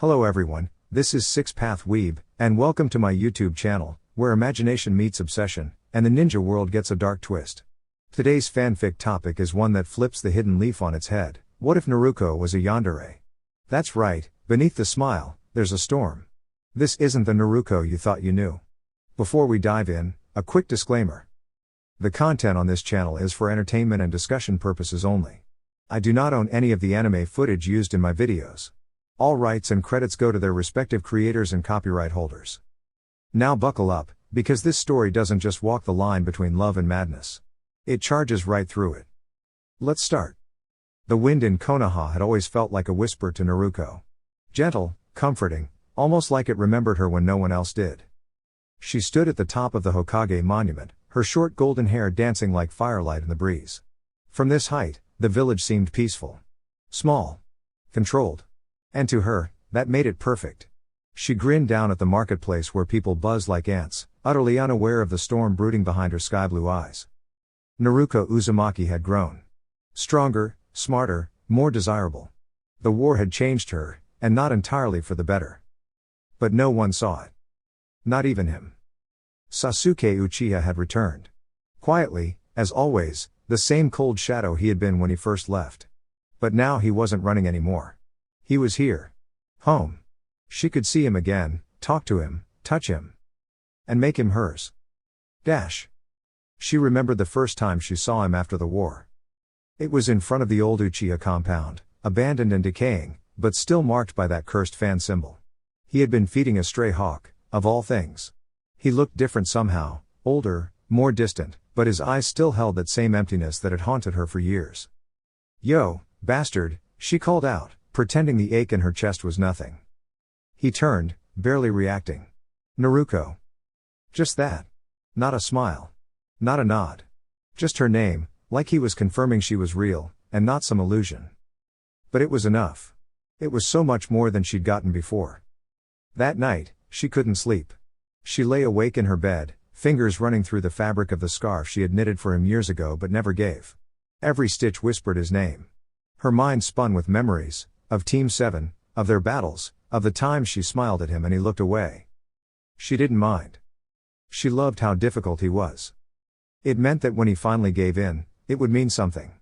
Hello everyone, this is Six Path Weeb, and welcome to my YouTube channel, where imagination meets obsession, and the ninja world gets a dark twist. Today's fanfic topic is one that flips the hidden leaf on its head. What if Naruko was a yandere? That's right, beneath the smile, there's a storm. This isn't the Naruko you thought you knew. Before we dive in, a quick disclaimer. The content on this channel is for entertainment and discussion purposes only. I do not own any of the anime footage used in my videos. All rights and credits go to their respective creators and copyright holders. Now buckle up, because this story doesn't just walk the line between love and madness. It charges right through it. Let's start. The wind in Konoha had always felt like a whisper to Naruko. Gentle, comforting, almost like it remembered her when no one else did. She stood at the top of the Hokage monument, her short golden hair dancing like firelight in the breeze. From this height, the village seemed peaceful. Small. Controlled. And to her, that made it perfect. She grinned down at the marketplace where people buzzed like ants, utterly unaware of the storm brooding behind her sky-blue eyes. Naruko Uzumaki had grown. Stronger, smarter, more desirable. The war had changed her, and not entirely for the better. But no one saw it. Not even him. Sasuke Uchiha had returned. Quietly, as always, the same cold shadow he had been when he first left. But now he wasn't running anymore. He was here. Home. She could see him again, talk to him, touch him. And make him hers. She remembered the first time she saw him after the war. It was in front of the old Uchiha compound, abandoned and decaying, but still marked by that cursed fan symbol. He had been feeding a stray hawk, of all things. He looked different somehow, older, more distant, but his eyes still held that same emptiness that had haunted her for years. "Yo, bastard," she called out, pretending the ache in her chest was nothing. He turned, barely reacting. "Naruko." Just that. Not a smile. Not a nod. Just her name, like he was confirming she was real, and not some illusion. But it was enough. It was so much more than she'd gotten before. That night, she couldn't sleep. She lay awake in her bed, fingers running through the fabric of the scarf she had knitted for him years ago but never gave. Every stitch whispered his name. Her mind spun with memories, of Team 7, of their battles, of the times she smiled at him and he looked away. She didn't mind. She loved how difficult he was. It meant that when he finally gave in, it would mean something.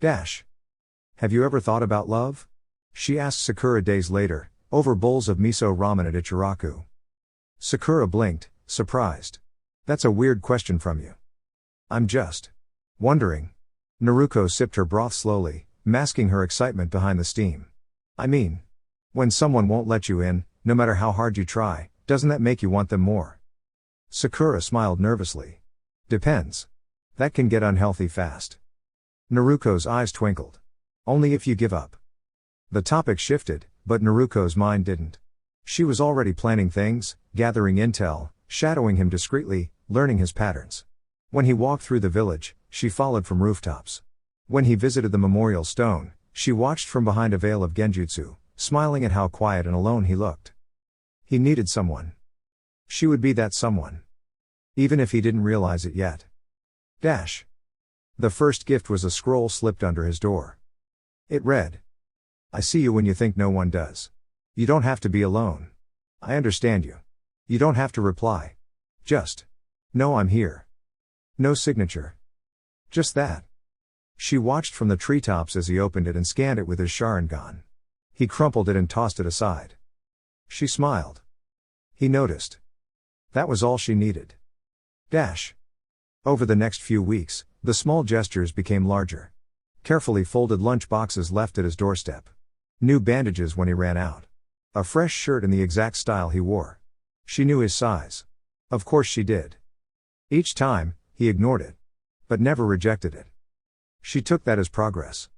Have you ever thought about love? She asked Sakura days later, over bowls of miso ramen at Ichiraku. Sakura blinked, surprised. "That's a weird question from you." "I'm just wondering." Naruko sipped her broth slowly, masking her excitement behind the steam. "I mean, when someone won't let you in, no matter how hard you try, doesn't that make you want them more?" Sakura smiled nervously. "Depends. That can get unhealthy fast." Naruko's eyes twinkled. "Only if you give up." The topic shifted, but Naruko's mind didn't. She was already planning things, gathering intel, shadowing him discreetly, learning his patterns. When he walked through the village, she followed from rooftops. When he visited the memorial stone, she watched from behind a veil of genjutsu, smiling at how quiet and alone he looked. He needed someone. She would be that someone. Even if he didn't realize it yet. The first gift was a scroll slipped under his door. It read, "I see you when you think no one does. You don't have to be alone. I understand you. You don't have to reply. Just know I'm here." No signature. Just that. She watched from the treetops as he opened it and scanned it with his Sharingan. He crumpled it and tossed it aside. She smiled. He noticed. That was all she needed. Over the next few weeks, the small gestures became larger. Carefully folded lunch boxes left at his doorstep. New bandages when he ran out. A fresh shirt in the exact style he wore. She knew his size. Of course she did. Each time, he ignored it. But never rejected it. She took that as progress.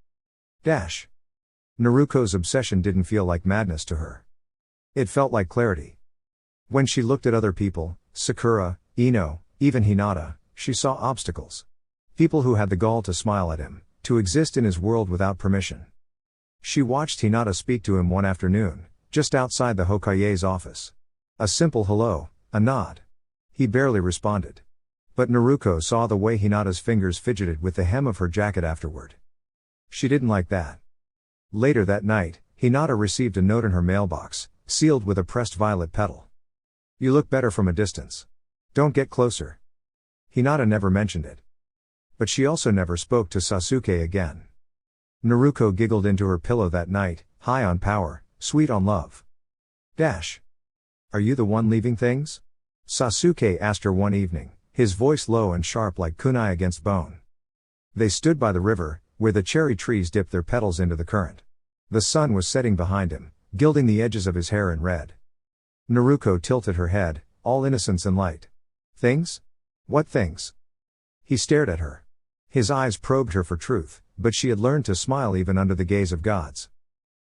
Naruko's obsession didn't feel like madness to her. It felt like clarity. When she looked at other people, Sakura, Ino, even Hinata, she saw obstacles. People who had the gall to smile at him, to exist in his world without permission. She watched Hinata speak to him one afternoon, just outside the Hokage's office. A simple hello, a nod. He barely responded. But Naruko saw the way Hinata's fingers fidgeted with the hem of her jacket afterward. She didn't like that. Later that night, Hinata received a note in her mailbox, sealed with a pressed violet petal. You look better from a distance. Don't get closer. Hinata never mentioned it. But she also never spoke to Sasuke again. Naruko giggled into her pillow that night, high on power, sweet on love. Are you the one leaving things? Sasuke asked her one evening, his voice low and sharp like kunai against bone. They stood by the river, where the cherry trees dipped their petals into the current. The sun was setting behind him, gilding the edges of his hair in red. Naruko tilted her head, all innocence and light. Things? What things? He stared at her. His eyes probed her for truth, but she had learned to smile even under the gaze of gods.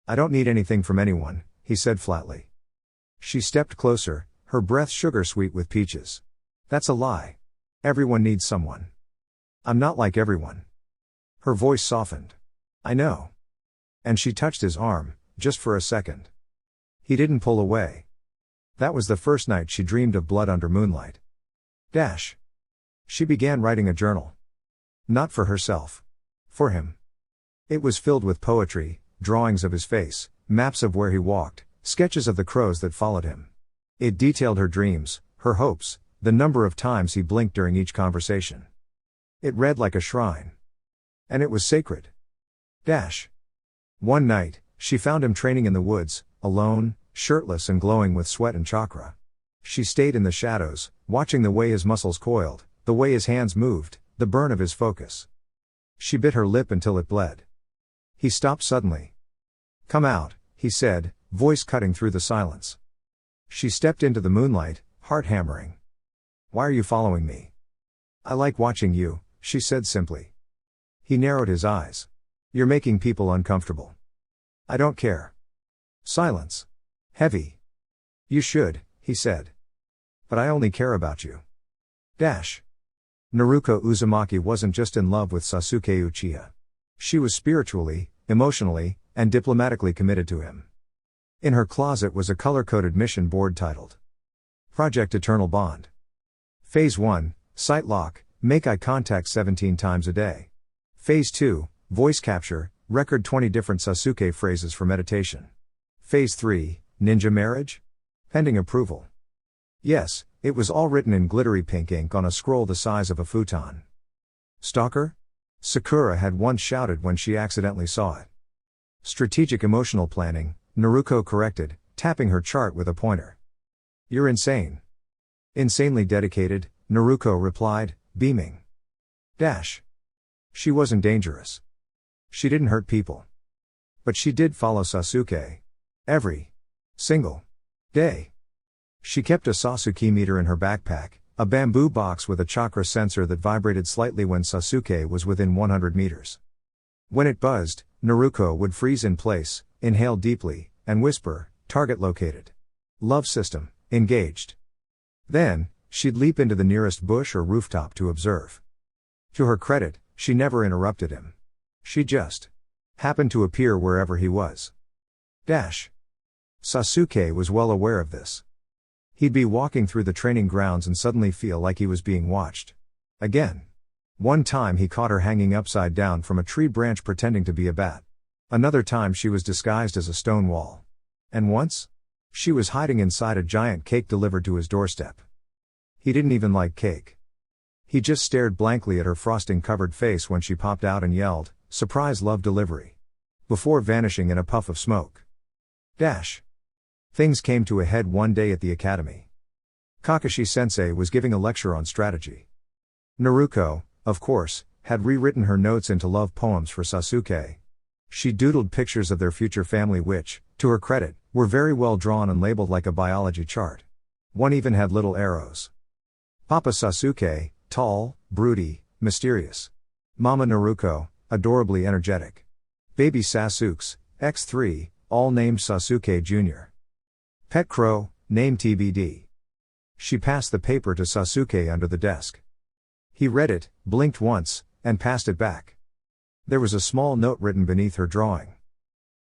I don't need anything from anyone, he said flatly. She stepped closer, her breath sugar-sweet with peaches. That's a lie. Everyone needs someone. I'm not like everyone. Her voice softened. I know. And she touched his arm, just for a second. He didn't pull away. That was the first night she dreamed of blood under moonlight. She began writing a journal. Not for herself. For him. It was filled with poetry, drawings of his face, maps of where he walked, sketches of the crows that followed him. It detailed her dreams, her hopes, the number of times he blinked during each conversation. It read like a shrine. And it was sacred. One night, she found him training in the woods, alone, shirtless and glowing with sweat and chakra. She stayed in the shadows, watching the way his muscles coiled, the way his hands moved, the burn of his focus. She bit her lip until it bled. He stopped suddenly. Come out, he said, voice cutting through the silence. She stepped into the moonlight, heart hammering. Why are you following me? I like watching you, she said simply. He narrowed his eyes. You're making people uncomfortable. I don't care. Silence. Heavy. You should, he said. But I only care about you. Naruko Uzumaki wasn't just in love with Sasuke Uchiha. She was spiritually, emotionally, and diplomatically committed to him. In her closet was a color-coded mission board titled Project Eternal Bond. Phase 1, Sight Lock, make eye contact 17 times a day. Phase 2, Voice Capture, record 20 different Sasuke phrases for meditation. Phase 3, Ninja Marriage? Pending approval. Yes, it was all written in glittery pink ink on a scroll the size of a futon. Stalker? Sakura had once shouted when she accidentally saw it. Strategic emotional planning, Naruko corrected, tapping her chart with a pointer. You're insane. Insanely dedicated, Naruko replied, beaming. She wasn't dangerous. She didn't hurt people. But she did follow Sasuke. Every single day. She kept a Sasuke meter in her backpack, a bamboo box with a chakra sensor that vibrated slightly when Sasuke was within 100 meters. When it buzzed, Naruko would freeze in place, inhale deeply, and whisper, target located. Love system, engaged. Then, she'd leap into the nearest bush or rooftop to observe. To her credit, she never interrupted him. She just happened to appear wherever he was. Sasuke was well aware of this. He'd be walking through the training grounds and suddenly feel like he was being watched. Again. One time he caught her hanging upside down from a tree branch pretending to be a bat. Another time she was disguised as a stone wall. And once? She was hiding inside a giant cake delivered to his doorstep. He didn't even like cake. He just stared blankly at her frosting-covered face when she popped out and yelled, "Surprise love delivery!" before vanishing in a puff of smoke. Things came to a head one day at the academy. Kakashi-sensei was giving a lecture on strategy. Naruko, of course, had rewritten her notes into love poems for Sasuke. She doodled pictures of their future family which, to her credit, were very well drawn and labeled like a biology chart. One even had little arrows. Papa Sasuke, tall, broody, mysterious. Mama Naruko, adorably energetic. Baby Sasukes, X3, all named Sasuke Jr. Pet crow, name TBD. She passed the paper to Sasuke under the desk. He read it, blinked once, and passed it back. There was a small note written beneath her drawing.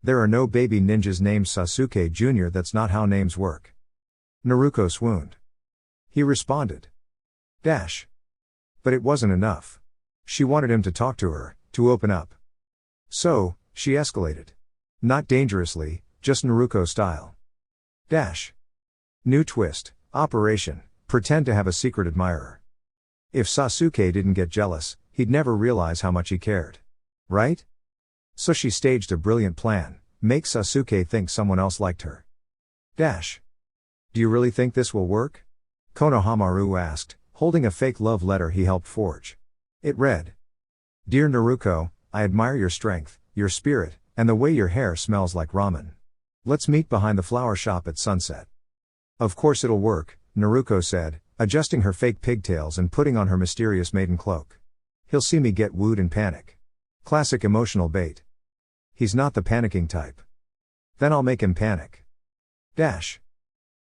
There are no baby ninjas named Sasuke Jr. That's not how names work. Naruko swooned. He responded. But it wasn't enough. She wanted him to talk to her, to open up. So, she escalated. Not dangerously, just Naruko style. Dash. New twist, operation, pretend to have a secret admirer. If Sasuke didn't get jealous, he'd never realize how much he cared. Right? So she staged a brilliant plan, make Sasuke think someone else liked her. Dash. Do you really think this will work? Konohamaru asked, holding a fake love letter he helped forge. It read. Dear Naruko, I admire your strength, your spirit, and the way your hair smells like ramen. Let's meet behind the flower shop at sunset. Of course it'll work, Naruko said, adjusting her fake pigtails and putting on her mysterious maiden cloak. He'll see me get wooed and panic. Classic emotional bait. He's not the panicking type. Then I'll make him panic. Dash.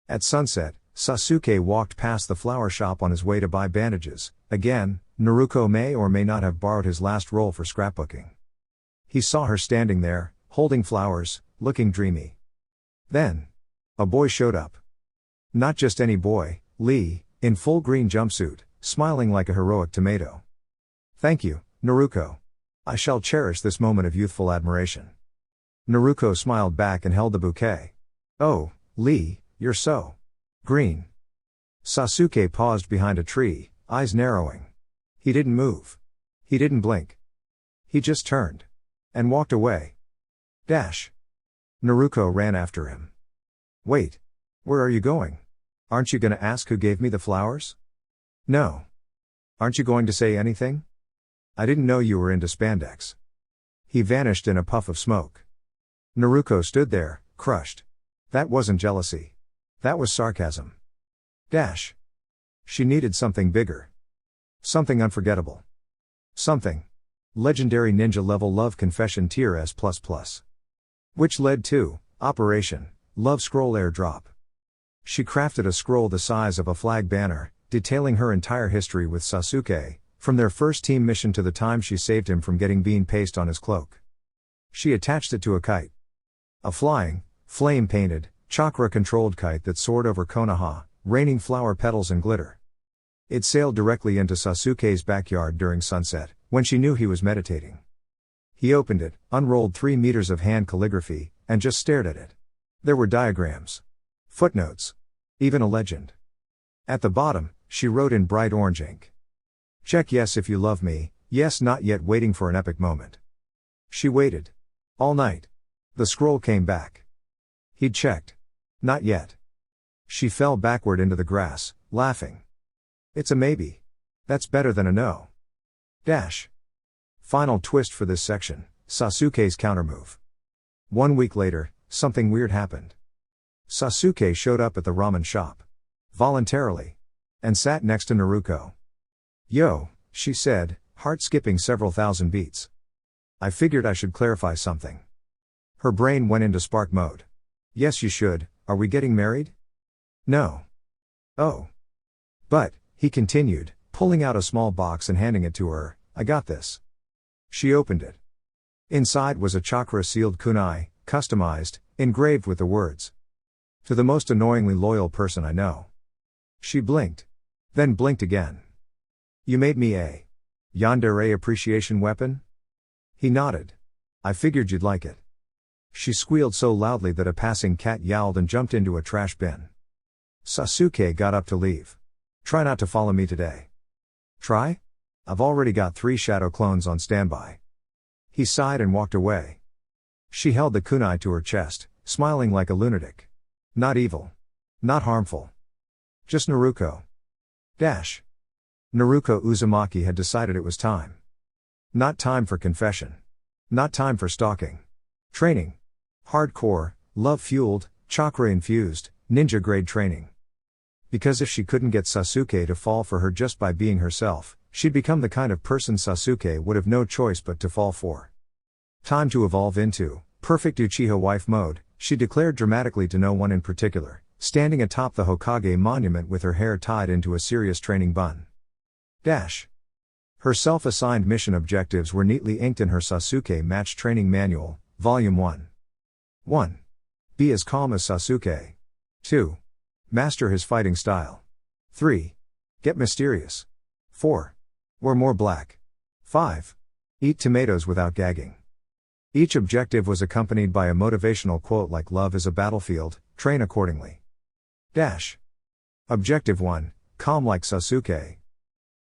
At sunset, Sasuke walked past the flower shop on his way to buy bandages. Again, Naruko may or may not have borrowed his last roll for scrapbooking. He saw her standing there, holding flowers, looking dreamy. Then, a boy showed up. Not just any boy, Lee, in full green jumpsuit, smiling like a heroic tomato. Thank you, Naruko. I shall cherish this moment of youthful admiration. Naruko smiled back and held the bouquet. Oh, Lee, you're so green. Sasuke paused behind a tree, eyes narrowing. He didn't move. He didn't blink. He just turned. And walked away. Dash. Naruko ran after him. Wait. Where are you going? Aren't you gonna ask who gave me the flowers? No. Aren't you going to say anything? I didn't know you were into spandex. He vanished in a puff of smoke. Naruko stood there, crushed. That wasn't jealousy. That was sarcasm. Dash. She needed something bigger. Something unforgettable. Something. Legendary ninja level love confession tier S++. Which led to, Operation, Love Scroll Airdrop. She crafted a scroll the size of a flag banner, detailing her entire history with Sasuke, from their first team mission to the time she saved him from getting bean paste on his cloak. She attached it to a kite. A flying, flame-painted, chakra-controlled kite that soared over Konoha, raining flower petals and glitter. It sailed directly into Sasuke's backyard during sunset, when she knew he was meditating. He opened it, unrolled 3 meters of hand calligraphy, and just stared at it. There were diagrams. Footnotes. Even a legend. At the bottom, she wrote in bright orange ink. Check yes if you love me, yes not yet, waiting for an epic moment. She waited. All night. The scroll came back. He'd checked. Not yet. She fell backward into the grass, laughing. It's a maybe. That's better than a no. Dash. Final twist for this section, Sasuke's countermove. 1 week later, something weird happened. Sasuke showed up at the ramen shop. Voluntarily. And sat next to Naruko. Yo, she said, heart skipping several thousand beats. I figured I should clarify something. Her brain went into spark mode. Yes you should, are we getting married? No. Oh. But, he continued, pulling out a small box and handing it to her, I got this. She opened it. Inside was a chakra-sealed kunai, customized, engraved with the words. To the most annoyingly loyal person I know. She blinked. Then blinked again. You made me a Yandere appreciation weapon? He nodded. I figured you'd like it. She squealed so loudly that a passing cat yowled and jumped into a trash bin. Sasuke got up to leave. Try not to follow me today. Try? I've already got 3 shadow clones on standby. He sighed and walked away. She held the kunai to her chest, smiling like a lunatic. Not evil. Not harmful. Just Naruko. Dash. Naruko Uzumaki had decided it was time. Not time for confession. Not time for stalking. Training. Hardcore, love-fueled, chakra-infused, ninja-grade training. Because if she couldn't get Sasuke to fall for her just by being herself, she'd become the kind of person Sasuke would have no choice but to fall for. Time to evolve into perfect Uchiha wife mode, she declared dramatically to no one in particular, standing atop the Hokage monument with her hair tied into a serious training bun. Dash. Her self-assigned mission objectives were neatly inked in her Sasuke Match Training Manual, Volume 1. 1. Be as calm as Sasuke. 2. Master his fighting style. 3. Get mysterious. 4. Wear more black. 5. Eat tomatoes without gagging. Each objective was accompanied by a motivational quote like "Love is a battlefield, train accordingly." Dash. Objective 1, calm like Sasuke.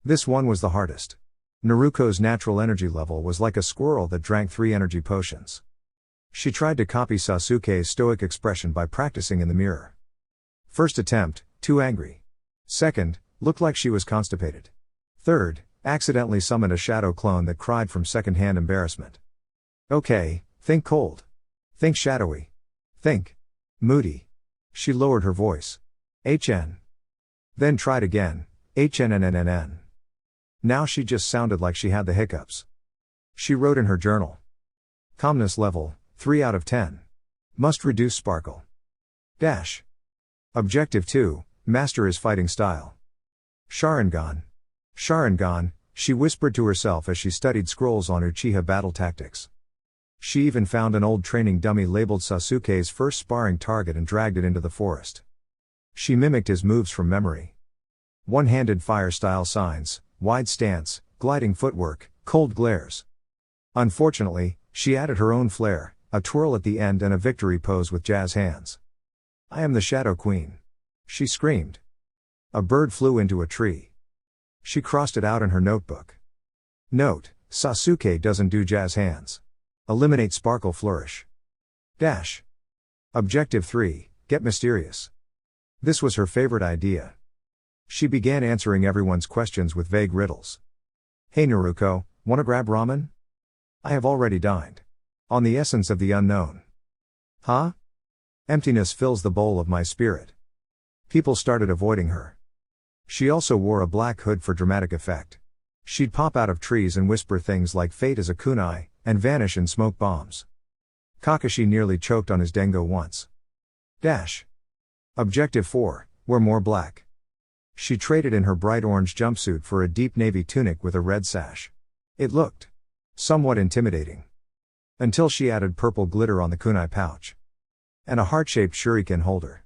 This one was the hardest. Naruko's natural energy level was like a squirrel that drank 3 energy potions. She tried to copy Sasuke's stoic expression by practicing in the mirror. First attempt, too angry. Second, looked like she was constipated. Third, accidentally summoned a shadow clone that cried from second-hand embarrassment. Okay, think cold. Think shadowy. Think moody. She lowered her voice. HN. Then tried again. HNNNNN. Now she just sounded like she had the hiccups. She wrote in her journal. Calmness level, 3 out of 10. Must reduce sparkle. Dash. Objective 2, master his fighting style. Sharingan. Sharingan, she whispered to herself as she studied scrolls on Uchiha battle tactics. She even found an old training dummy labeled Sasuke's first sparring target and dragged it into the forest. She mimicked his moves from memory. One-handed fire-style signs, wide stance, gliding footwork, cold glares. Unfortunately, she added her own flair, a twirl at the end and a victory pose with jazz hands. I am the Shadow Queen. She screamed. A bird flew into a tree. She crossed it out in her notebook. Note, Sasuke doesn't do jazz hands. Eliminate sparkle flourish. Dash. Objective 3, get mysterious. This was her favorite idea. She began answering everyone's questions with vague riddles. Hey Naruko, wanna grab ramen? I have already dined. On the essence of the unknown. Huh? Emptiness fills the bowl of my spirit. People started avoiding her. She also wore a black hood for dramatic effect. She'd pop out of trees and whisper things like fate is a kunai, and vanish in smoke bombs. Kakashi nearly choked on his dengo once. Dash. Objective 4, wear more black. She traded in her bright orange jumpsuit for a deep navy tunic with a red sash. It looked somewhat intimidating. Until she added purple glitter on the kunai pouch. And a heart-shaped shuriken holder.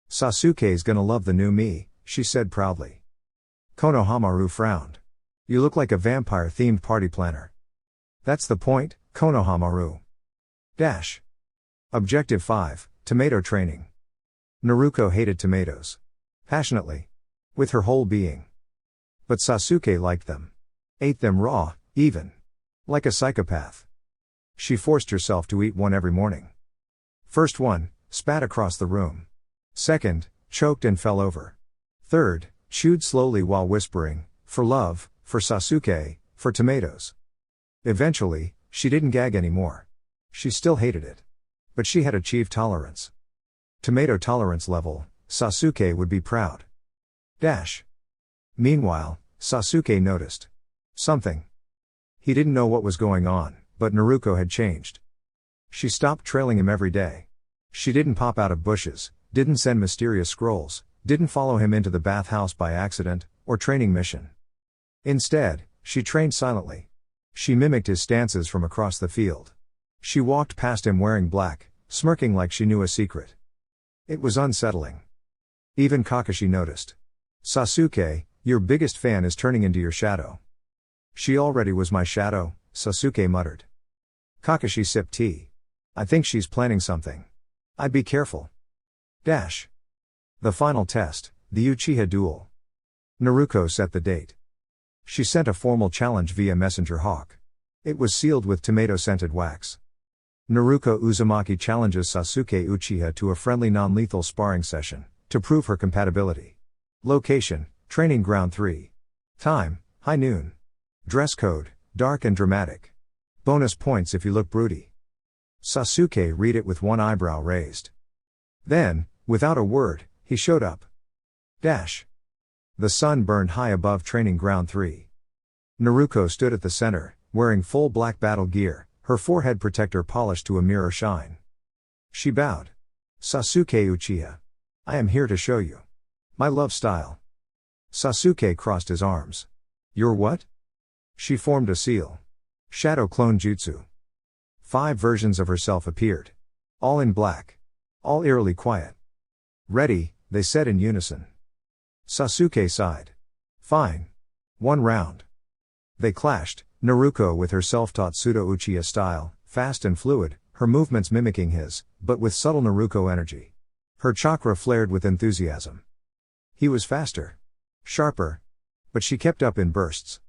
Sasuke's gonna love the new me, she said proudly. Konohamaru frowned. You look like a vampire-themed party planner. That's the point, Konohamaru. Dash. Objective 5, tomato training. Naruko hated tomatoes. Passionately. With her whole being. But Sasuke liked them. Ate them raw, even. Like a psychopath. She forced herself to eat one every morning. First one, spat across the room. Second, choked and fell over. Third, chewed slowly while whispering, for love, for Sasuke, for tomatoes. Eventually, she didn't gag anymore. She still hated it. But she had achieved tolerance. Tomato tolerance level, Sasuke would be proud. Dash. Meanwhile, Sasuke noticed something. He didn't know what was going on, but Naruko had changed. She stopped trailing him every day. She didn't pop out of bushes, didn't send mysterious scrolls, didn't follow him into the bathhouse by accident, or training mission. Instead, she trained silently. She mimicked his stances from across the field. She walked past him wearing black, smirking like she knew a secret. It was unsettling. Even Kakashi noticed. Sasuke, your biggest fan is turning into your shadow. She already was my shadow, Sasuke muttered. Kakashi sipped tea. I think she's planning something. I'd be careful. Dash. The final test, the Uchiha duel. Naruko set the date. She sent a formal challenge via messenger hawk. It was sealed with tomato-scented wax. Naruko Uzumaki challenges Sasuke Uchiha to a friendly non-lethal sparring session, to prove her compatibility. Location, Training Ground 3. Time, high noon. Dress code, dark and dramatic. Bonus points if you look broody. Sasuke read it with one eyebrow raised. Then, without a word, he showed up. Dash. The sun burned high above Training Ground 3. Naruko stood at the center, wearing full black battle gear, her forehead protector polished to a mirror shine. She bowed. Sasuke Uchiha. I am here to show you my love style. Sasuke crossed his arms. Your what? She formed a seal. Shadow clone jutsu. 5 versions of herself appeared. All in black. All eerily quiet. Ready, they said in unison. Sasuke sighed. Fine. 1 round. They clashed, Naruko with her self-taught pseudo-Uchiha style, fast and fluid, her movements mimicking his, but with subtle Naruko energy. Her chakra flared with enthusiasm. He was faster. Sharper. But she kept up in bursts.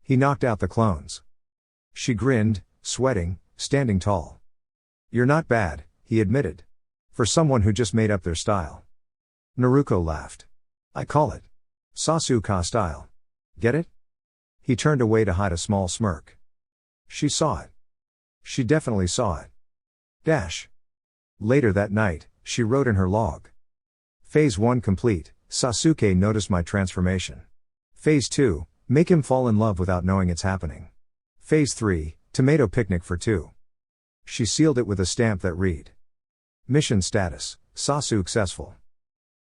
He knocked out the clones. She grinned, sweating, standing tall. "You're not bad," he admitted. "For someone who just made up their style." Naruko laughed. "I call it Sasuke style. Get it?" He turned away to hide a small smirk. She saw it. She definitely saw it. Later that night, she wrote in her log. Phase 1 complete, Sasuke noticed my transformation. Phase 2, make him fall in love without knowing it's happening. Phase 3, tomato picnic for 2. She sealed it with a stamp that read. Mission status, successful.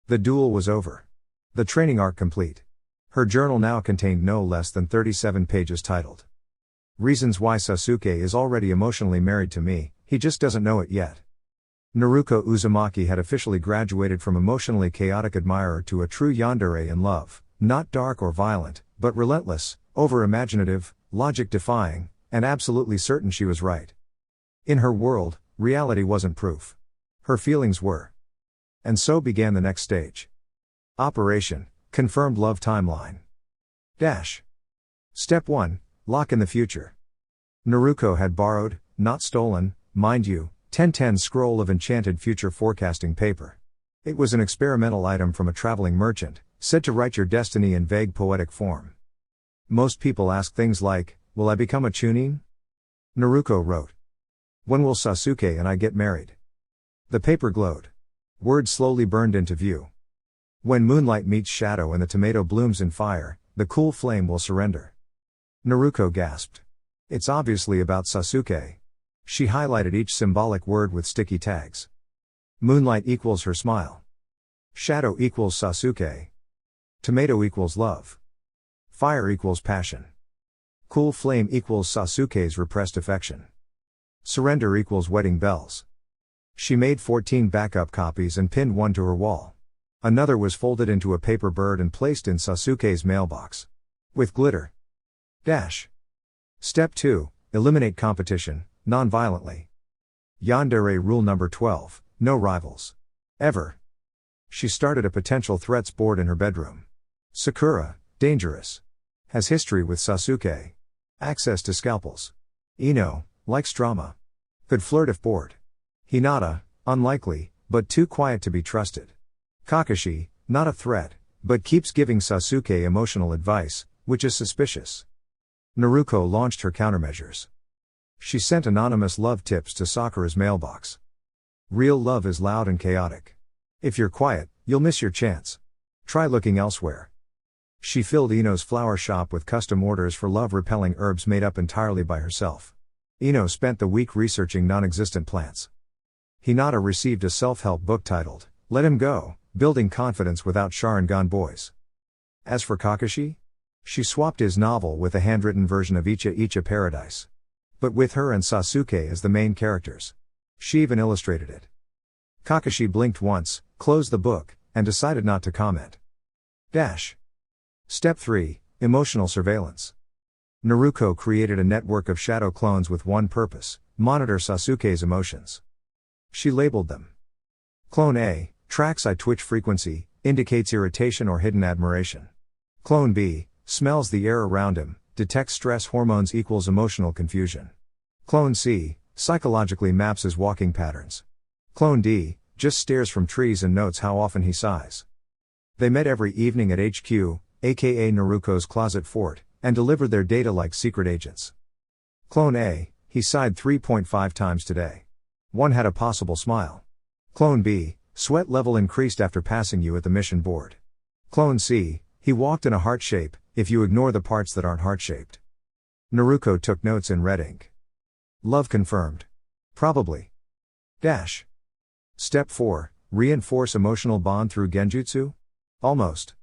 The duel was over. The training arc complete. Her journal now contained no less than 37 pages titled Reasons Why Sasuke is Already Emotionally Married to Me, He Just Doesn't Know It Yet. Naruko Uzumaki had officially graduated from emotionally chaotic admirer to a true yandere in love, not dark or violent, but relentless, over-imaginative, logic-defying, and absolutely certain she was right. In her world, reality wasn't proof. Her feelings were. And so began the next stage. Operation, Confirmed Love Timeline. Step 1, Lock in the Future. Naruko had borrowed, not stolen, mind you, 1010 scroll of enchanted future forecasting paper. It was an experimental item from a traveling merchant, said to write your destiny in vague poetic form. Most people ask things like, will I become a chunin? Naruko wrote. When will Sasuke and I get married? The paper glowed. Words slowly burned into view. When moonlight meets shadow and the tomato blooms in fire, the cool flame will surrender. Naruko gasped. It's obviously about Sasuke. She highlighted each symbolic word with sticky tags. Moonlight equals her smile. Shadow equals Sasuke. Tomato equals love. Fire equals passion. Cool flame equals Sasuke's repressed affection. Surrender equals wedding bells. She made 14 backup copies and pinned one to her wall. Another was folded into a paper bird and placed in Sasuke's mailbox. With glitter. Step 2, eliminate competition, non-violently. Yandere rule number 12, no rivals. Ever. She started a potential threats board in her bedroom. Sakura, dangerous. Has history with Sasuke. Access to scalpels. Ino, likes drama. Could flirt if bored. Hinata, unlikely, but too quiet to be trusted. Kakashi, not a threat, but keeps giving Sasuke emotional advice, which is suspicious. Naruko launched her countermeasures. She sent anonymous love tips to Sakura's mailbox. Real love is loud and chaotic. If you're quiet, you'll miss your chance. Try looking elsewhere. She filled Ino's flower shop with custom orders for love-repelling herbs made up entirely by herself. Ino spent the week researching non-existent plants. Hinata received a self-help book titled, Let Him Go, Building Confidence Without Sharingan Boys. As for Kakashi? She swapped his novel with a handwritten version of Icha Paradise. But with her and Sasuke as the main characters. She even illustrated it. Kakashi blinked once, closed the book, and decided not to comment. Step 3, emotional surveillance. Naruko created a network of shadow clones with one purpose, monitor Sasuke's emotions. She labeled them. Clone A, tracks eye twitch frequency, indicates irritation or hidden admiration. Clone B, smells the air around him, detects stress hormones equals emotional confusion. Clone C, psychologically maps his walking patterns. Clone D, just stares from trees and notes how often he sighs. They met every evening at HQ, aka Naruko's closet fort, and delivered their data like secret agents. Clone A, he sighed 3.5 times today. One had a possible smile. Clone B, sweat level increased after passing you at the mission board. Clone C, he walked in a heart shape, if you ignore the parts that aren't heart-shaped. Naruko took notes in red ink. Love confirmed. Probably. Step 4, reinforce emotional bond through genjutsu? Almost.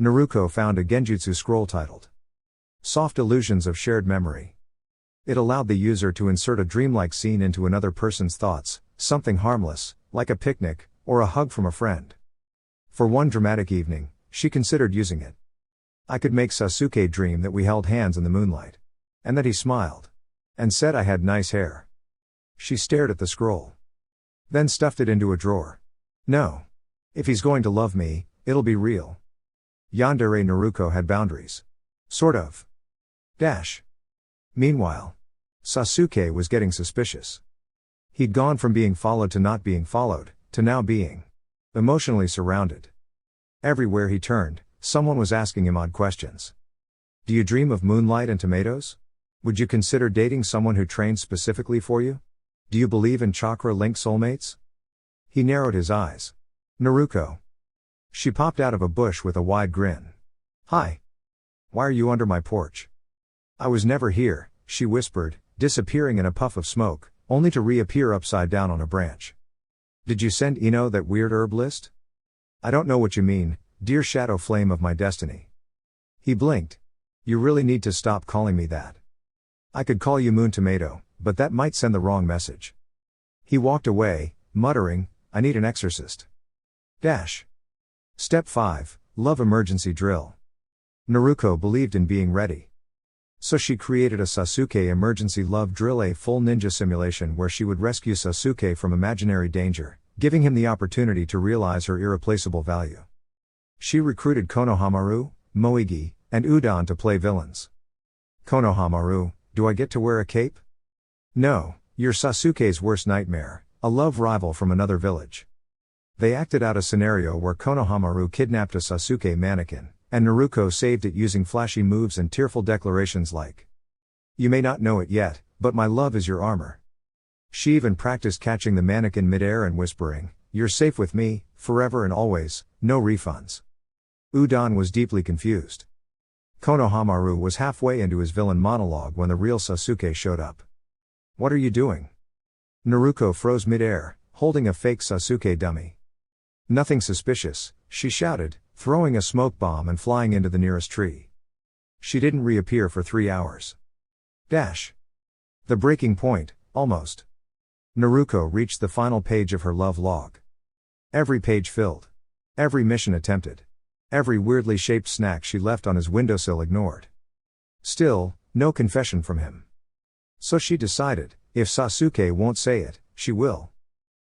Naruko found a genjutsu scroll titled Soft Illusions of Shared Memory. It allowed the user to insert a dreamlike scene into another person's thoughts, something harmless, like a picnic, or a hug from a friend. For one dramatic evening, she considered using it. I could make Sasuke dream that we held hands in the moonlight. And that he smiled. And said I had nice hair. She stared at the scroll. Then stuffed it into a drawer. No. If he's going to love me, it'll be real. Yandere Naruko had boundaries. Sort of. Meanwhile, Sasuke was getting suspicious. He'd gone from being followed to not being followed, to now being emotionally surrounded. Everywhere he turned, someone was asking him odd questions. Do you dream of moonlight and tomatoes? Would you consider dating someone who trains specifically for you? Do you believe in chakra-linked soulmates? He narrowed his eyes. Naruko. She popped out of a bush with a wide grin. Hi. Why are you under my porch? I was never here, she whispered, disappearing in a puff of smoke, only to reappear upside down on a branch. Did you send Ino that weird herb list? I don't know what you mean, dear shadow flame of my destiny. He blinked. You really need to stop calling me that. I could call you Moon Tomato, but that might send the wrong message. He walked away, muttering, I need an exorcist. Step 5, Love Emergency Drill. Naruko believed in being ready. So she created a Sasuke emergency love drill, a full ninja simulation where she would rescue Sasuke from imaginary danger, giving him the opportunity to realize her irreplaceable value. She recruited Konohamaru, Moigi, and Udon to play villains. Konohamaru, do I get to wear a cape? No, you're Sasuke's worst nightmare, a love rival from another village. They acted out a scenario where Konohamaru kidnapped a Sasuke mannequin, and Naruko saved it using flashy moves and tearful declarations like, you may not know it yet, but my love is your armor. She even practiced catching the mannequin mid-air and whispering, you're safe with me, forever and always, no refunds. Udon was deeply confused. Konohamaru was halfway into his villain monologue when the real Sasuke showed up. What are you doing? Naruko froze mid-air, holding a fake Sasuke dummy. Nothing suspicious, she shouted, throwing a smoke bomb and flying into the nearest tree. She didn't reappear for 3 hours. The breaking point, almost. Naruko reached the final page of her love log. Every page filled. Every mission attempted. Every weirdly shaped snack she left on his windowsill ignored. Still, no confession from him. So she decided, if Sasuke won't say it, she will.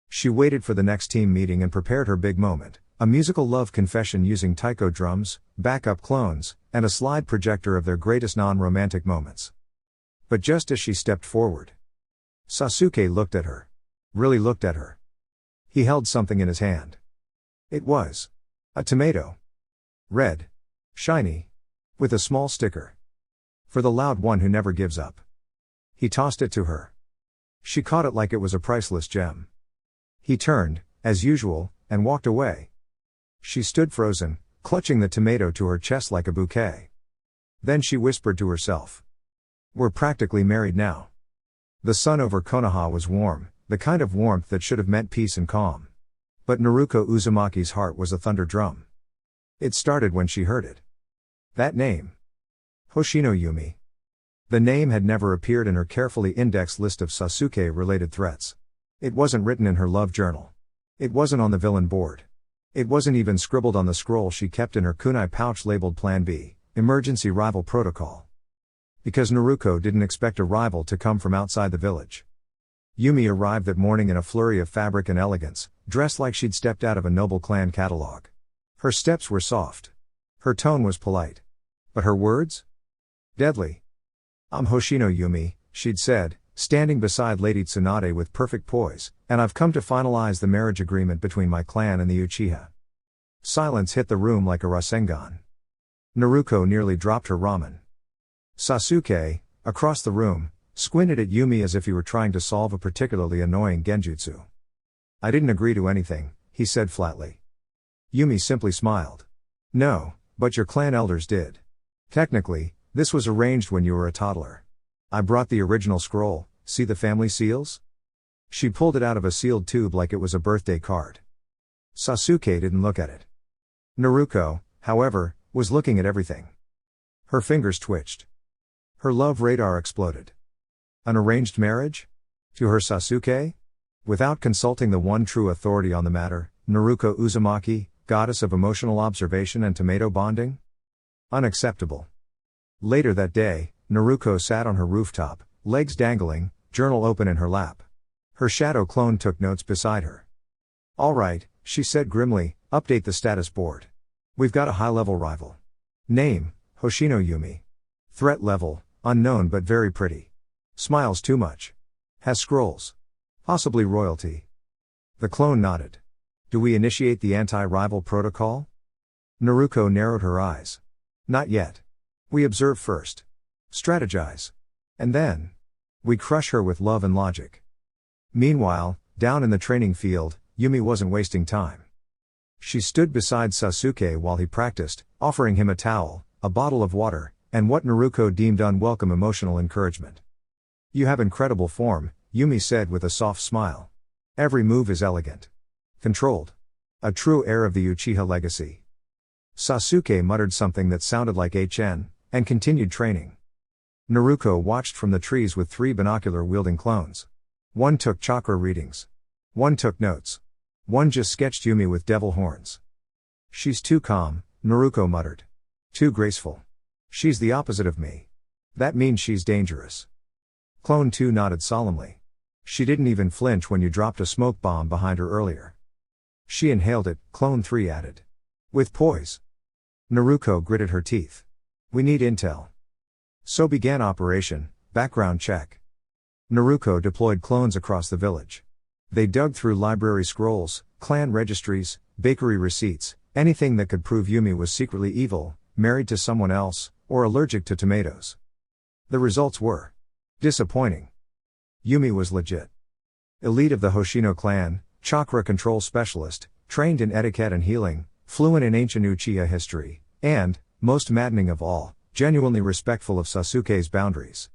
She waited for the next team meeting and prepared her big moment, a musical love confession using taiko drums, backup clones, and a slide projector of their greatest non-romantic moments. But just as she stepped forward, Sasuke looked at her. Really looked at her. He held something in his hand. It was a tomato. Red. Shiny. With a small sticker. For the loud one who never gives up. He tossed it to her. She caught it like it was a priceless gem. He turned, as usual, and walked away. She stood frozen, clutching the tomato to her chest like a bouquet. Then she whispered to herself. We're practically married now. The sun over Konoha was warm, the kind of warmth that should have meant peace and calm. But Naruko Uzumaki's heart was a thunder drum. It started when she heard it. That name. Hoshino Yumi. The name had never appeared in her carefully indexed list of Sasuke-related threats. It wasn't written in her love journal. It wasn't on the villain board. It wasn't even scribbled on the scroll she kept in her kunai pouch labeled Plan B, Emergency Rival Protocol. Because Naruko didn't expect a rival to come from outside the village. Yumi arrived that morning in a flurry of fabric and elegance, dressed like she'd stepped out of a noble clan catalog. Her steps were soft. Her tone was polite. But her words? Deadly. I'm Hoshino Yumi, she'd said, standing beside Lady Tsunade with perfect poise, and I've come to finalize the marriage agreement between my clan and the Uchiha. Silence hit the room like a Rasengan. Naruko nearly dropped her ramen. Sasuke, across the room, squinted at Yumi as if he were trying to solve a particularly annoying genjutsu. I didn't agree to anything, he said flatly. Yumi simply smiled. No, but your clan elders did. Technically, this was arranged when you were a toddler. I brought the original scroll, see the family seals? She pulled it out of a sealed tube like it was a birthday card. Sasuke didn't look at it. Naruko, however, was looking at everything. Her fingers twitched. Her love radar exploded. An arranged marriage? To her Sasuke? Without consulting the one true authority on the matter, Naruko Uzumaki, goddess of emotional observation and tomato bonding? Unacceptable. Later that day, Naruko sat on her rooftop, legs dangling, journal open in her lap. Her shadow clone took notes beside her. All right, she said grimly, update the status board. We've got a high-level rival. Name, Hoshino Yumi. Threat level, unknown but very pretty. Smiles too much. Has scrolls. Possibly royalty. The clone nodded. Do we initiate the anti-rival protocol? Naruko narrowed her eyes. Not yet. We observe first. Strategize. And then. We crush her with love and logic. Meanwhile, down in the training field, Yumi wasn't wasting time. She stood beside Sasuke while he practiced, offering him a towel, a bottle of water, and what Naruko deemed unwelcome emotional encouragement. You have incredible form, Yumi said with a soft smile. Every move is elegant. Controlled. A true heir of the Uchiha legacy. Sasuke muttered something that sounded like HN, and continued training. Naruko watched from the trees with 3 binocular-wielding clones. One took chakra readings. One took notes. One just sketched Yumi with devil horns. She's too calm, Naruko muttered. Too graceful. She's the opposite of me. That means she's dangerous. Clone 2 nodded solemnly. She didn't even flinch when you dropped a smoke bomb behind her earlier. She inhaled it, Clone 3 added. With poise. Naruko gritted her teeth. We need intel. So began operation, background check. Naruko deployed clones across the village. They dug through library scrolls, clan registries, bakery receipts, anything that could prove Yumi was secretly evil, married to someone else, or allergic to tomatoes. The results were disappointing. Yumi was legit. Elite of the Hoshino clan, chakra control specialist, trained in etiquette and healing, fluent in ancient Uchiha history, and, most maddening of all, genuinely respectful of Sasuke's boundaries.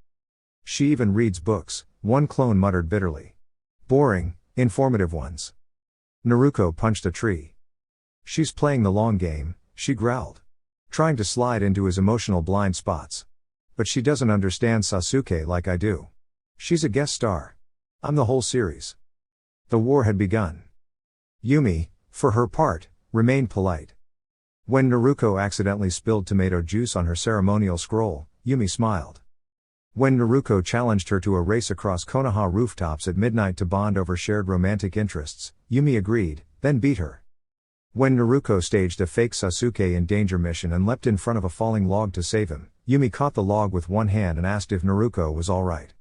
She even reads books, one clone muttered bitterly. Boring, informative ones. Naruko punched a tree. She's playing the long game, she growled. Trying to slide into his emotional blind spots. But she doesn't understand Sasuke like I do. She's a guest star. I'm the whole series. The war had begun. Yumi, for her part, remained polite. When Naruko accidentally spilled tomato juice on her ceremonial scroll, Yumi smiled. When Naruko challenged her to a race across Konoha rooftops at midnight to bond over shared romantic interests, Yumi agreed, then beat her. When Naruko staged a fake Sasuke in danger mission and leapt in front of a falling log to save him, Yumi caught the log with one hand and asked if Naruko was alright.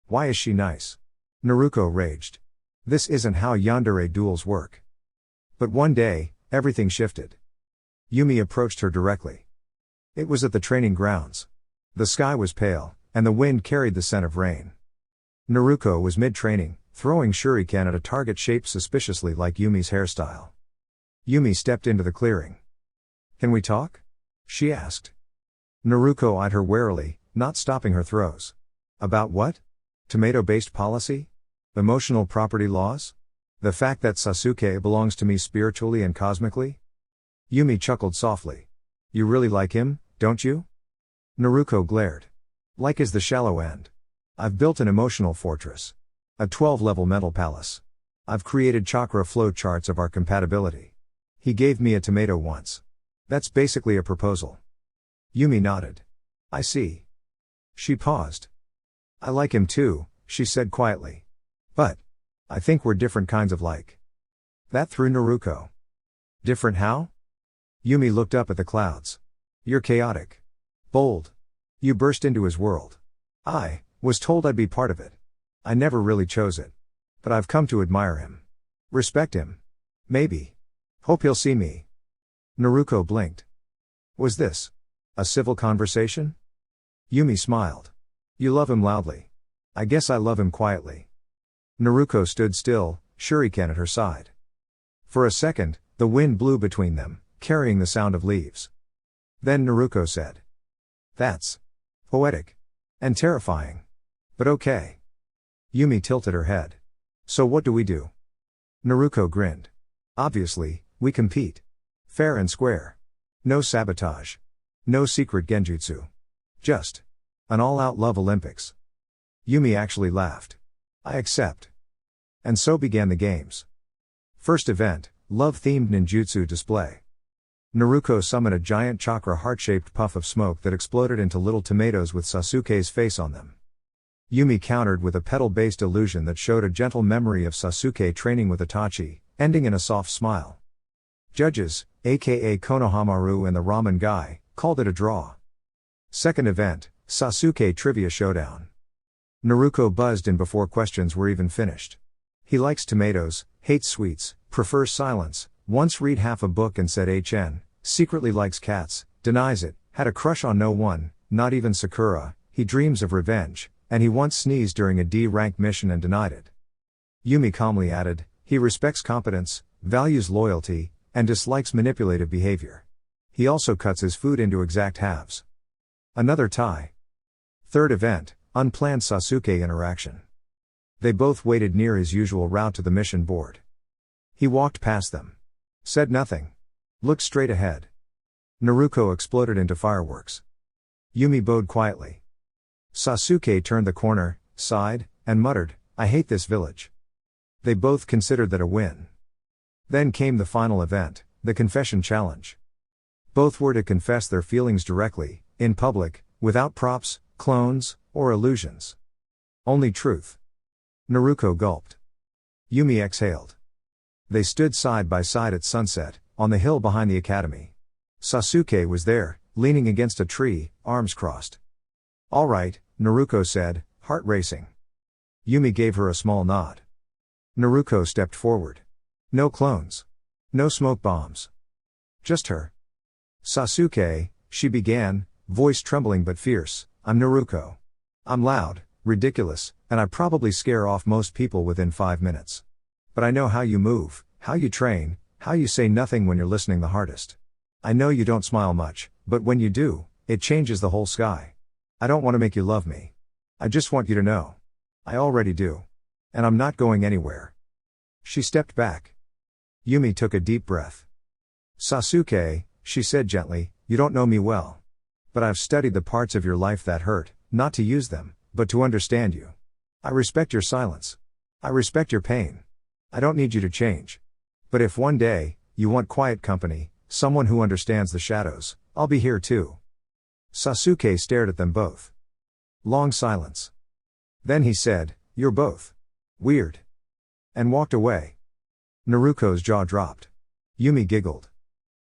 Why is she nice? Naruko raged. This isn't how Yandere duels work. But one day, everything shifted. Yumi approached her directly. It was at the training grounds. The sky was pale, and the wind carried the scent of rain. Naruko was mid-training, throwing shuriken at a target shaped suspiciously like Yumi's hairstyle. Yumi stepped into the clearing. Can we talk? She asked. Naruko eyed her warily, not stopping her throws. About what? Tomato-based policy? Emotional property laws? The fact that Sasuke belongs to me spiritually and cosmically? Yumi chuckled softly. You really like him, don't you? Naruko glared. Like is the shallow end. I've built an emotional fortress. A 12-level mental palace. I've created chakra flow charts of our compatibility. He gave me a tomato once. That's basically a proposal. Yumi nodded. I see. She paused. I like him too, she said quietly. But I think we're different kinds of like. That threw Naruko. Different how? Yumi looked up at the clouds. You're chaotic. Bold. You burst into his world. I was told I'd be part of it. I never really chose it. But I've come to admire him. Respect him. Maybe. Hope he'll see me. Naruko blinked. Was this a civil conversation? Yumi smiled. You love him loudly. I guess I love him quietly. Naruko stood still, shuriken at her side. For a second, the wind blew between them, carrying the sound of leaves. Then Naruko said. That's poetic. And terrifying. But okay. Yumi tilted her head. So what do we do? Naruko grinned. Obviously, we compete. Fair and square. No sabotage. No secret genjutsu. Just an all-out love Olympics. Yumi actually laughed. I accept. And so began the games. First event, love-themed ninjutsu display. Naruko summoned a giant chakra heart-shaped puff of smoke that exploded into little tomatoes with Sasuke's face on them. Yumi countered with a petal-based illusion that showed a gentle memory of Sasuke training with Itachi, ending in a soft smile. Judges, aka Konohamaru and the ramen guy, called it a draw. Second event, Sasuke Trivia Showdown. Naruko buzzed in before questions were even finished. He likes tomatoes, hates sweets, prefers silence, once read half a book and said HN, secretly likes cats, denies it, had a crush on no one, not even Sakura, he dreams of revenge, and he once sneezed during a D-rank mission and denied it. Yumi calmly added, he respects competence, values loyalty, and dislikes manipulative behavior. He also cuts his food into exact halves. Another tie. Third event, unplanned Sasuke interaction. They both waited near his usual route to the mission board. He walked past them. Said nothing. Looked straight ahead. Naruko exploded into fireworks. Yumi bowed quietly. Sasuke turned the corner, sighed, and muttered, I hate this village. They both considered that a win. Then came the final event, the confession challenge. Both were to confess their feelings directly, in public, without props, clones, or illusions. Only truth. Naruko gulped. Yumi exhaled. They stood side by side at sunset, on the hill behind the academy. Sasuke was there, leaning against a tree, arms crossed. All right, Naruko said, heart racing. Yumi gave her a small nod. Naruko stepped forward. No clones. No smoke bombs. Just her. Sasuke, she began, voice trembling but fierce, I'm Naruko. I'm loud, ridiculous, and I probably scare off most people within 5 minutes. But I know how you move, how you train, how you say nothing when you're listening the hardest. I know you don't smile much, but when you do, it changes the whole sky. I don't want to make you love me. I just want you to know. I already do. And I'm not going anywhere. She stepped back. Yumi took a deep breath. Sasuke, she said gently, you don't know me well. But I've studied the parts of your life that hurt, not to use them, but to understand you. I respect your silence. I respect your pain. I don't need you to change. But if one day, you want quiet company, someone who understands the shadows, I'll be here too. Sasuke stared at them both. Long silence. Then he said, you're both weird. And walked away. Naruko's jaw dropped. Yumi giggled.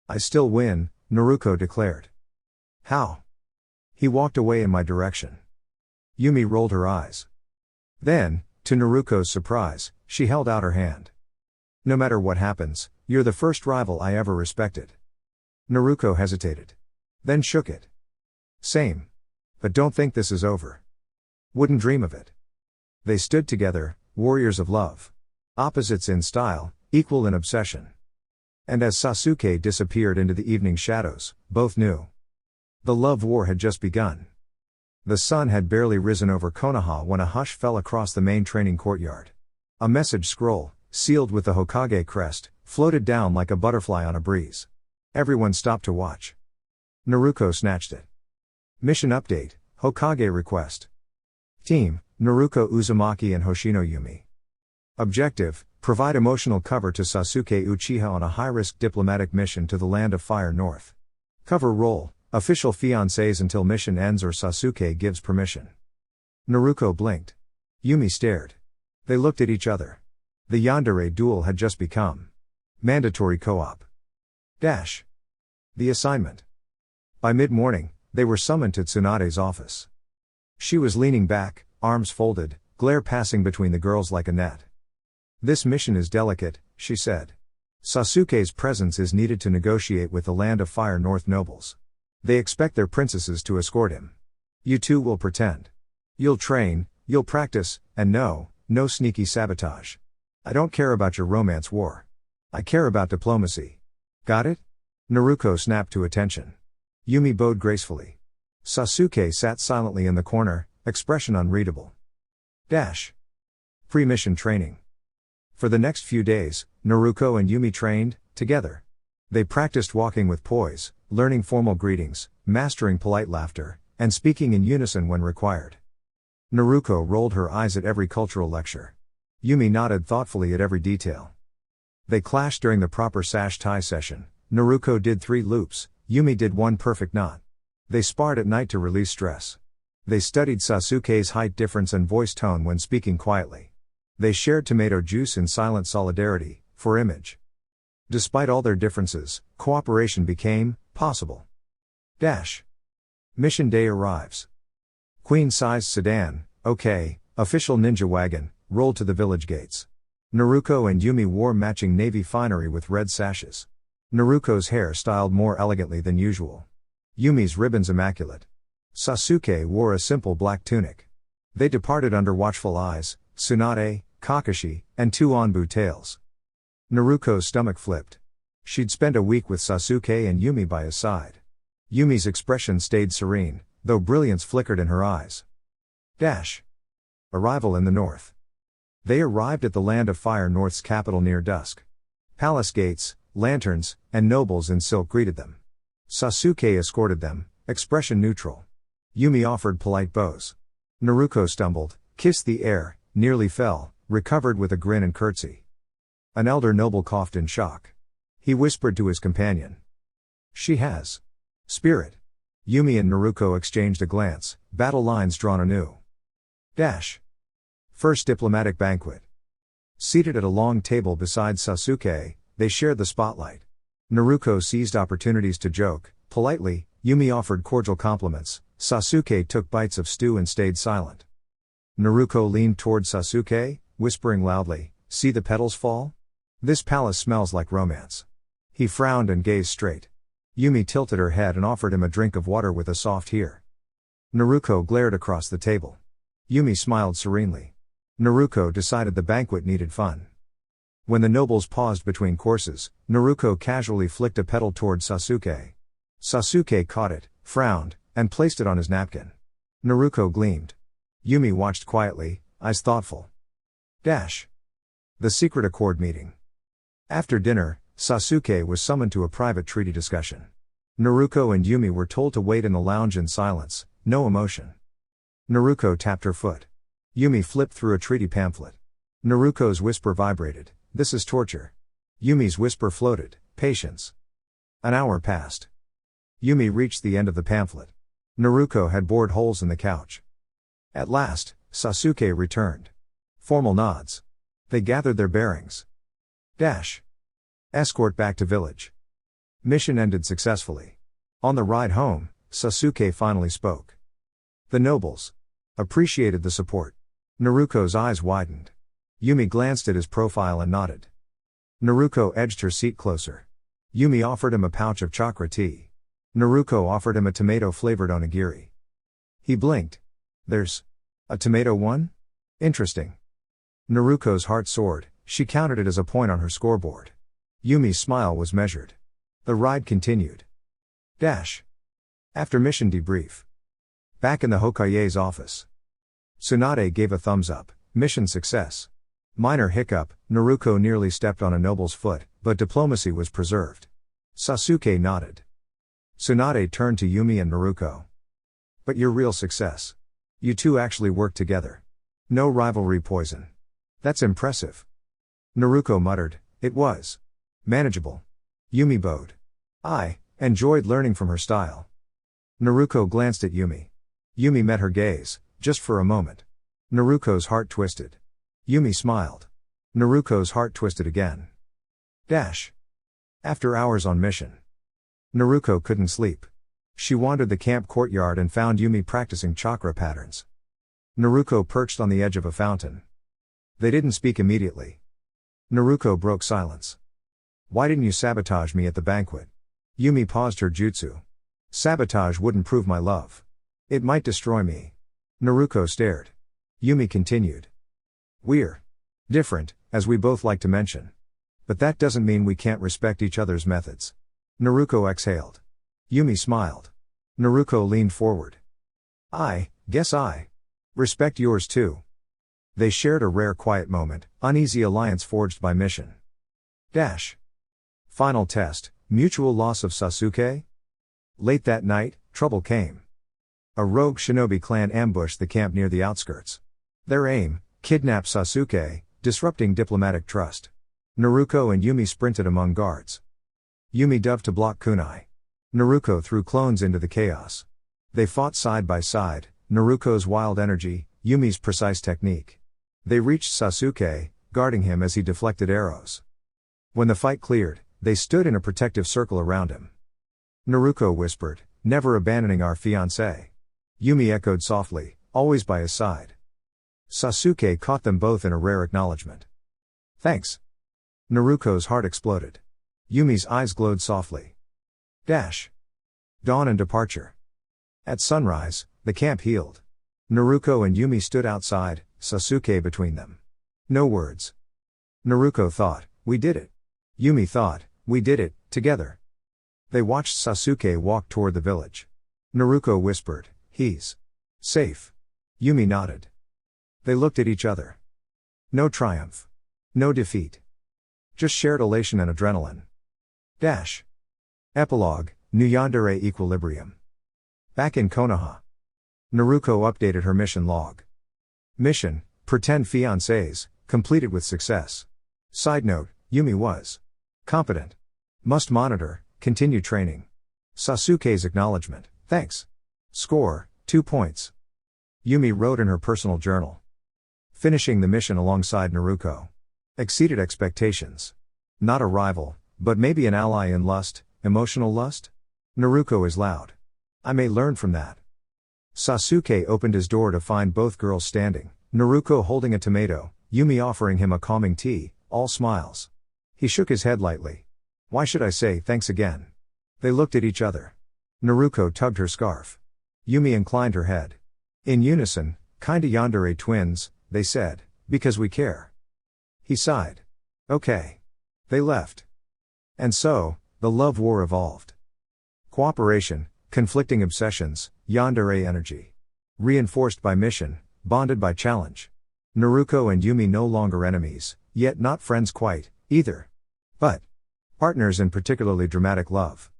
I still win, Naruko declared. How? He walked away in my direction. Yumi rolled her eyes. Then, to Naruko's surprise, she held out her hand. No matter what happens, you're the first rival I ever respected. Naruko hesitated. Then shook it. Same. But don't think this is over. Wouldn't dream of it. They stood together, warriors of love. Opposites in style, equal in obsession. And as Sasuke disappeared into the evening shadows, both knew. The love war had just begun. The sun had barely risen over Konoha when a hush fell across the main training courtyard. A message scroll, sealed with the Hokage crest, floated down like a butterfly on a breeze. Everyone stopped to watch. Naruko snatched it. Mission update, Hokage request. Team, Naruko Uzumaki and Hoshino Yumi. Objective, provide emotional cover to Sasuke Uchiha on a high-risk diplomatic mission to the Land of Fire North. Cover role, official fiancés until mission ends or Sasuke gives permission. Naruko blinked. Yumi stared. They looked at each other. The Yandere duel had just become mandatory co-op. The assignment. By mid-morning, they were summoned to Tsunade's office. She was leaning back, arms folded, glare passing between the girls like a net. This mission is delicate, she said. Sasuke's presence is needed to negotiate with the Land of Fire North nobles. They expect their princesses to escort him. You two will pretend. You'll train, you'll practice, and no sneaky sabotage. I don't care about your romance war. I care about diplomacy. Got it? Naruko snapped to attention. Yumi bowed gracefully. Sasuke sat silently in the corner, expression unreadable. Pre-mission training. For the next few days, Naruko and Yumi trained, together. They practiced walking with poise, learning formal greetings, mastering polite laughter, and speaking in unison when required. Naruko rolled her eyes at every cultural lecture. Yumi nodded thoughtfully at every detail. They clashed during the proper sash tie session. Naruko did 3 loops, Yumi did 1 perfect knot. They sparred at night to release stress. They studied Sasuke's height difference and voice tone when speaking quietly. They shared tomato juice in silent solidarity, for image. Despite all their differences, cooperation became possible. Mission day arrives. Queen-sized sedan, okay, official ninja wagon, rolled to the village gates. Naruko and Yumi wore matching navy finery with red sashes. Naruko's hair styled more elegantly than usual. Yumi's ribbons immaculate. Sasuke wore a simple black tunic. They departed under watchful eyes, Tsunade, Kakashi, and two Anbu tails. Naruko's stomach flipped. She'd spent a week with Sasuke and Yumi by his side. Yumi's expression stayed serene, though brilliance flickered in her eyes. Arrival in the north. They arrived at the Land of Fire North's capital near dusk. Palace gates, lanterns, and nobles in silk greeted them. Sasuke escorted them, expression neutral. Yumi offered polite bows. Naruko stumbled, kissed the air, nearly fell, recovered with a grin and curtsy. An elder noble coughed in shock. He whispered to his companion. She has spirit. Yumi and Naruko exchanged a glance, battle lines drawn anew. First diplomatic banquet. Seated at a long table beside Sasuke, they shared the spotlight. Naruko seized opportunities to joke, politely. Yumi offered cordial compliments. Sasuke took bites of stew and stayed silent. Naruko leaned toward Sasuke, whispering loudly, "See the petals fall? This palace smells like romance." He frowned and gazed straight. Yumi tilted her head and offered him a drink of water with a soft "here." Naruko glared across the table. Yumi smiled serenely. Naruko decided the banquet needed fun. When the nobles paused between courses, Naruko casually flicked a petal toward Sasuke. Sasuke caught it, frowned, and placed it on his napkin. Naruko gleamed. Yumi watched quietly, eyes thoughtful. The secret accord meeting. After dinner, Sasuke was summoned to a private treaty discussion. Naruko and Yumi were told to wait in the lounge in silence, no emotion. Naruko tapped her foot. Yumi flipped through a treaty pamphlet. Naruko's whisper vibrated, "This is torture." Yumi's whisper floated, "Patience." An hour passed. Yumi reached the end of the pamphlet. Naruko had bored holes in the couch. At last, Sasuke returned. Formal nods. They gathered their bearings. Escort back to village. Mission ended successfully. On the ride home, Sasuke finally spoke. The nobles appreciated the support. Naruko's eyes widened. Yumi glanced at his profile and nodded. Naruko edged her seat closer. Yumi offered him a pouch of chakra tea. Naruko offered him a tomato-flavored onigiri. He blinked. "There's a tomato one? Interesting." Naruko's heart soared. She counted it as a point on her scoreboard. Yumi's smile was measured. The ride continued. After mission debrief. Back in the Hokage's office. Tsunade gave a thumbs up. Mission success. Minor hiccup, Naruko nearly stepped on a noble's foot, but diplomacy was preserved. Sasuke nodded. Tsunade turned to Yumi and Naruko. "But your real success. You two actually worked together. No rivalry poison. That's impressive." Naruko muttered, "It was manageable." Yumi bowed. "I enjoyed learning from her style." Naruko glanced at Yumi. Yumi met her gaze, just for a moment. Naruko's heart twisted. Yumi smiled. Naruko's heart twisted again. After hours on mission. Naruko couldn't sleep. She wandered the camp courtyard and found Yumi practicing chakra patterns. Naruko perched on the edge of a fountain. They didn't speak immediately. Naruko broke silence. "Why didn't you sabotage me at the banquet?" Yumi paused her jutsu. "Sabotage wouldn't prove my love. It might destroy me." Naruko stared. Yumi continued. "We're different, as we both like to mention. But that doesn't mean we can't respect each other's methods." Naruko exhaled. Yumi smiled. Naruko leaned forward. "I guess I respect yours too." They shared a rare quiet moment, uneasy alliance forged by mission. Final test, mutual loss of Sasuke? Late that night, trouble came. A rogue shinobi clan ambushed the camp near the outskirts. Their aim, kidnap Sasuke, disrupting diplomatic trust. Naruko and Yumi sprinted among guards. Yumi dove to block kunai. Naruko threw clones into the chaos. They fought side by side, Naruko's wild energy, Yumi's precise technique. They reached Sasuke, guarding him as he deflected arrows. When the fight cleared, they stood in a protective circle around him. Naruko whispered, "Never abandoning our fiancé." Yumi echoed softly, "Always by his side." Sasuke caught them both in a rare acknowledgement. "Thanks." Naruko's heart exploded. Yumi's eyes glowed softly. Dawn and departure. At sunrise, the camp healed. Naruko and Yumi stood outside, Sasuke between them. No words. Naruko thought, "We did it." Yumi thought, "We did it, together." They watched Sasuke walk toward the village. Naruko whispered, "He's safe." Yumi nodded. They looked at each other. No triumph. No defeat. Just shared elation and adrenaline. Epilogue, New Yandere Equilibrium. Back in Konoha. Naruko updated her mission log. Mission, Pretend Fiancés, completed with success. Side note, Yumi was competent. Must monitor, continue training. Sasuke's acknowledgement, thanks. Score, 2 points. Yumi wrote in her personal journal. Finishing the mission alongside Naruko. Exceeded expectations. Not a rival, but maybe an ally in lust, emotional lust? Naruko is loud. I may learn from that. Sasuke opened his door to find both girls standing, Naruko holding a tomato, Yumi offering him a calming tea, all smiles. He shook his head lightly. Why should I say thanks again? They looked at each other. Naruko tugged her scarf. Yumi inclined her head. In unison, kinda yandere twins, they said, because we care. He sighed. Okay. They left. And so, the love war evolved. Cooperation, conflicting obsessions, yandere energy. Reinforced by mission, bonded by challenge. Naruko and Yumi no longer enemies, yet not friends quite, either. But partners in particularly dramatic love.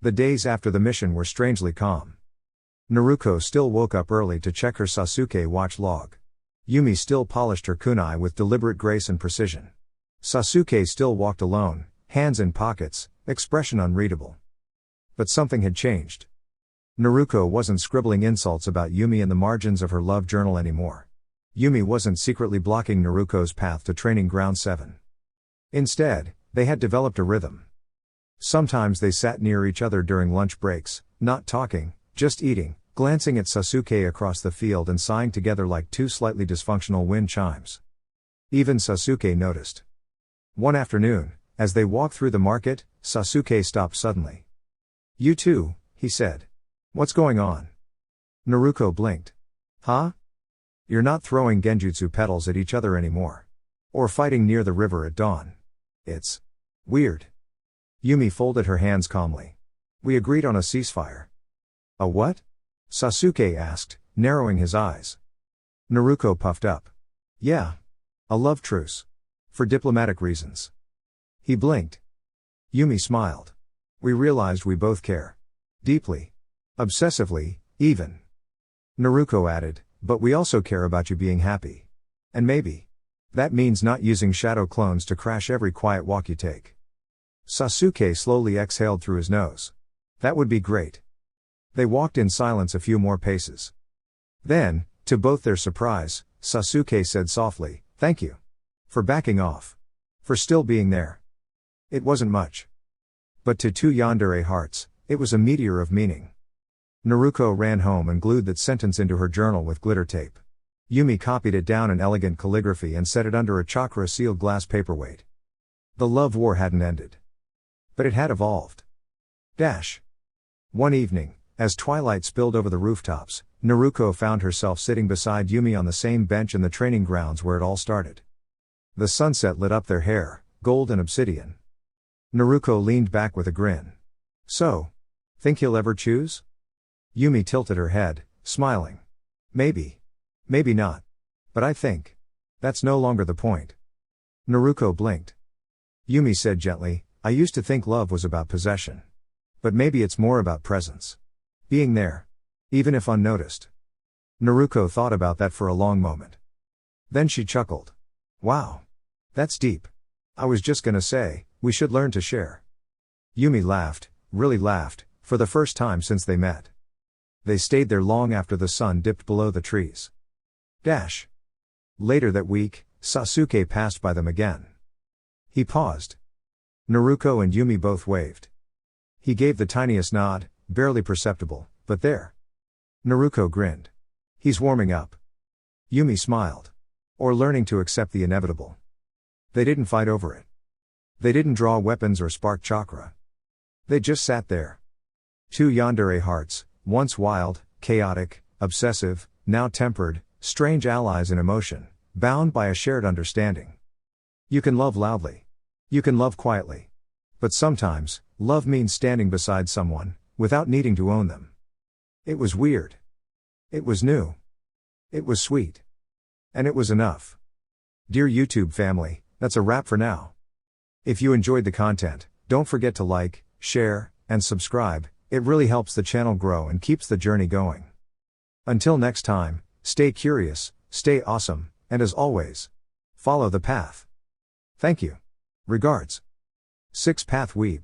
The days after the mission were strangely calm. Naruko still woke up early to check her Sasuke watch log. Yumi still polished her kunai with deliberate grace and precision. Sasuke still walked alone, hands in pockets, expression unreadable. But something had changed. Naruko wasn't scribbling insults about Yumi in the margins of her love journal anymore. Yumi wasn't secretly blocking Naruko's path to Training Ground 7. Instead, they had developed a rhythm. Sometimes they sat near each other during lunch breaks, not talking, just eating, glancing at Sasuke across the field and sighing together like two slightly dysfunctional wind chimes. Even Sasuke noticed. One afternoon, as they walked through the market, Sasuke stopped suddenly. You too, he said. What's going on? Naruko blinked. Huh? You're not throwing genjutsu petals at each other anymore. Or fighting near the river at dawn. It's weird. Yumi folded her hands calmly. We agreed on a ceasefire. A what? Sasuke asked, narrowing his eyes. Naruko puffed up. Yeah. A love truce. For diplomatic reasons. He blinked. Yumi smiled. We realized we both care. Deeply. Obsessively, even. Naruko added, but we also care about you being happy. And maybe. That means not using shadow clones to crash every quiet walk you take. Sasuke slowly exhaled through his nose. That would be great. They walked in silence a few more paces. Then, to both their surprise, Sasuke said softly, thank you. For backing off. For still being there. It wasn't much. But to two yandere hearts, it was a meteor of meaning. Naruko ran home and glued that sentence into her journal with glitter tape. Yumi copied it down in elegant calligraphy and set it under a chakra-sealed glass paperweight. The love war hadn't ended. But it had evolved. One evening, as twilight spilled over the rooftops, Naruko found herself sitting beside Yumi on the same bench in the training grounds where it all started. The sunset lit up their hair, gold and obsidian. Naruko leaned back with a grin. So, think he'll ever choose? Yumi tilted her head, smiling. Maybe. Maybe not. But I think. That's no longer the point. Naruko blinked. Yumi said gently, I used to think love was about possession. But maybe it's more about presence. Being there. Even if unnoticed. Naruko thought about that for a long moment. Then she chuckled. Wow. That's deep. I was just gonna say, we should learn to share. Yumi laughed, really laughed, for the first time since they met. They stayed there long after the sun dipped below the trees. Later that week, Sasuke passed by them again. He paused. Naruko and Yumi both waved. He gave the tiniest nod, barely perceptible, but there. Naruko grinned. He's warming up. Yumi smiled. Or learning to accept the inevitable. They didn't fight over it. They didn't draw weapons or spark chakra. They just sat there. Two yandere hearts, once wild, chaotic, obsessive, now tempered, strange allies in emotion, bound by a shared understanding. You can love loudly. You can love quietly. But sometimes, love means standing beside someone, without needing to own them. It was weird. It was new. It was sweet. And it was enough. Dear YouTube family, that's a wrap for now. If you enjoyed the content, don't forget to like, share, and subscribe. It really helps the channel grow and keeps the journey going. Until next time, stay curious, stay awesome, and as always, follow the path. Thank you. Regards. 6 Path Weeb.